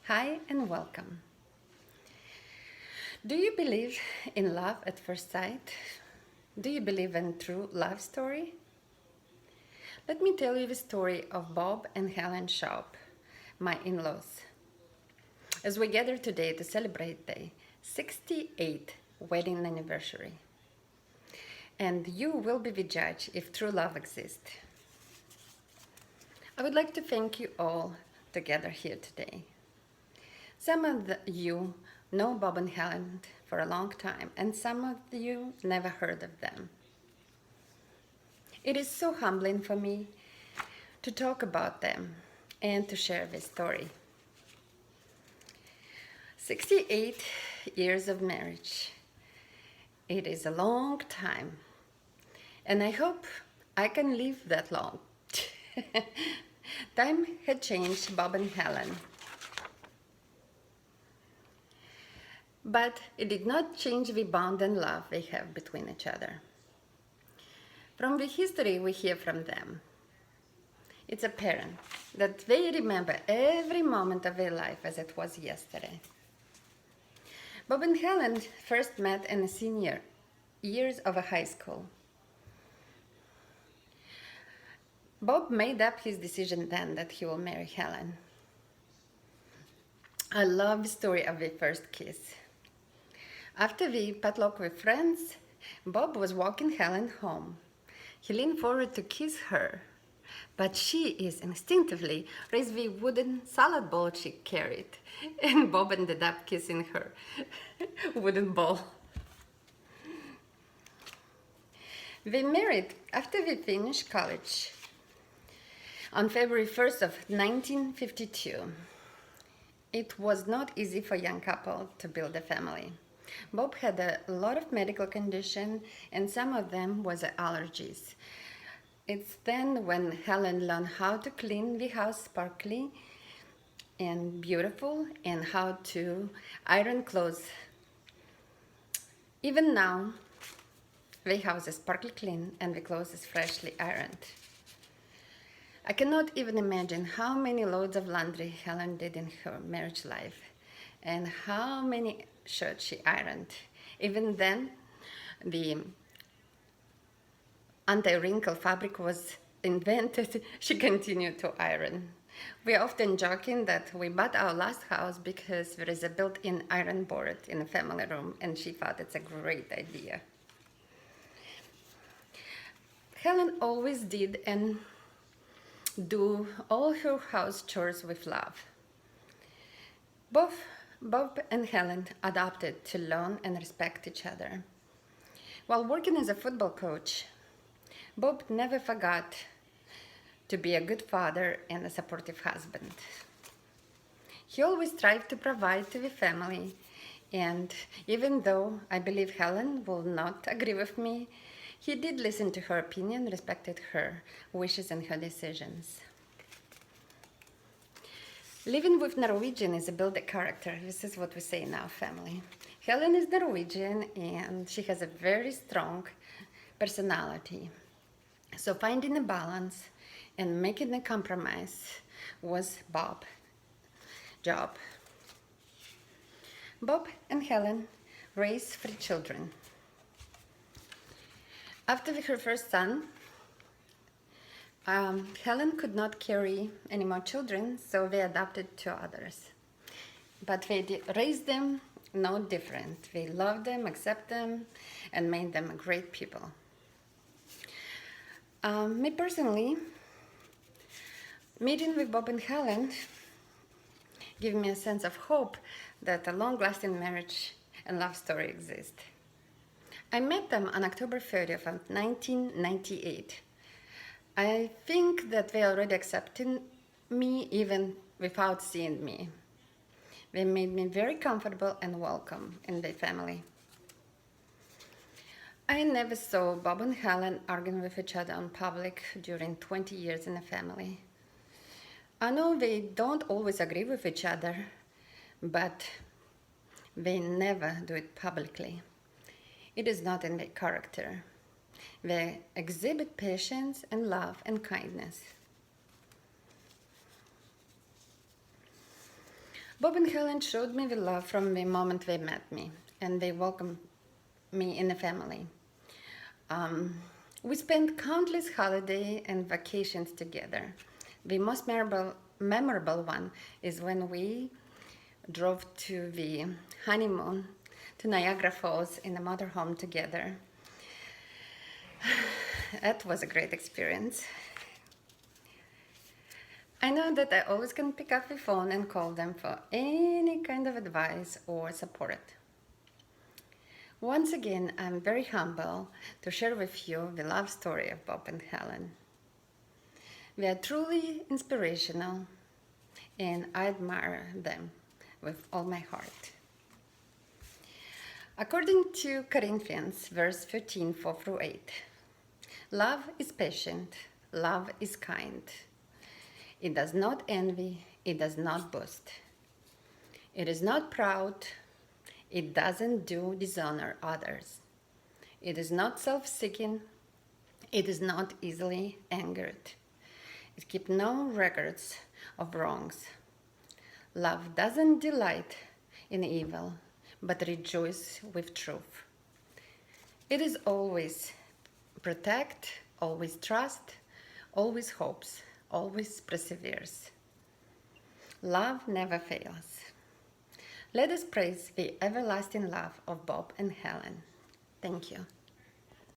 Hi and welcome. Do you believe in love at first sight? Do you believe in true love story? Let me tell you the story of Bob and Helen Schaub, my in-laws, as we gather today to celebrate their 68th wedding anniversary. And you will be the judge if true love exists. I would like to thank you all together here today. Some of you know Bob and Helen for a long time, and some of you never heard of them. It is so humbling for me to talk about them and to share this story. 68 years of marriage. It is a long time, and I hope I can live that long. Time had changed Bob and Helen. But it did not change the bond and love they have between each other. From the history we hear from them, it's apparent that they remember every moment of their life as it was yesterday. Bob and Helen first met in the senior years of a high school. Bob made up his decision then that he will marry Helen. I love the story of the first kiss. After the potluck with friends, Bob was walking Helen home. He leaned forward to kiss her, but she instinctively raised the wooden salad bowl she carried, and Bob ended up kissing her wooden bowl. They married after they finished college on February 1st of 1952. It was not easy for a young couple to build a family. Bob had a lot of medical conditions, and some of them was allergies. It's then when Helen learned how to clean the house sparkly and beautiful and how to iron clothes. Even now, the house is sparkly clean and the clothes is freshly ironed. I cannot even imagine how many loads of laundry Helen did in her marriage life and how many shirts she ironed. Even then, the anti-wrinkle fabric was invented. She continued to iron. We're often joking that we bought our last house because there is a built-in iron board in the family room, and she thought it's a great idea. Helen always did and do all her house chores with love. Both Bob and Helen adopted to learn and respect each other. While working as a football coach, Bob never forgot to be a good father and a supportive husband. He always tried to provide to the family, and even though I believe Helen will not agree with me, he did listen to her opinion, respected her wishes and her decisions. Living with Norwegian is a build a character. This is what we say in our family. Helen is Norwegian and she has a very strong personality. So finding a balance and making a compromise was Bob's job. Bob and Helen raised 3 children. After her first son, Helen could not carry any more children, so they adopted 2 others. But they raised them no different. They loved them, accepted them, and made them great people. Me personally, meeting with Bob and Helen gave me a sense of hope that a long-lasting marriage and love story exists. I met them on October 30th of 1998. I think that they already accepted me even without seeing me. They made me very comfortable and welcome in their family. I never saw Bob and Helen arguing with each other in public during 20 years in the family. I know they don't always agree with each other, but they never do it publicly. It is not in their character. They exhibit patience and love and kindness. Bob and Helen showed me the love from the moment they met me, and they welcomed me in the family. We spent countless holidays and vacations together. The most memorable one is when we drove to the honeymoon to Niagara Falls in a motorhome together. That was a great experience. I know that I always can pick up the phone and call them for any kind of advice or support. Once again, I'm very humble to share with you the love story of Bob and Helen. They are truly inspirational, and I admire them with all my heart. According to Corinthians, verse 13, 4 through 8, love is patient, love is kind. It does not envy, it does not boast. It is not proud, it doesn't dishonor others. It is not self-seeking, it is not easily angered. It keeps no records of wrongs. Love doesn't delight in evil, but rejoices with truth. It is always protect, always trust, always hopes, always perseveres. Love never fails. Let us praise the everlasting love of Bob and Helen. Thank you.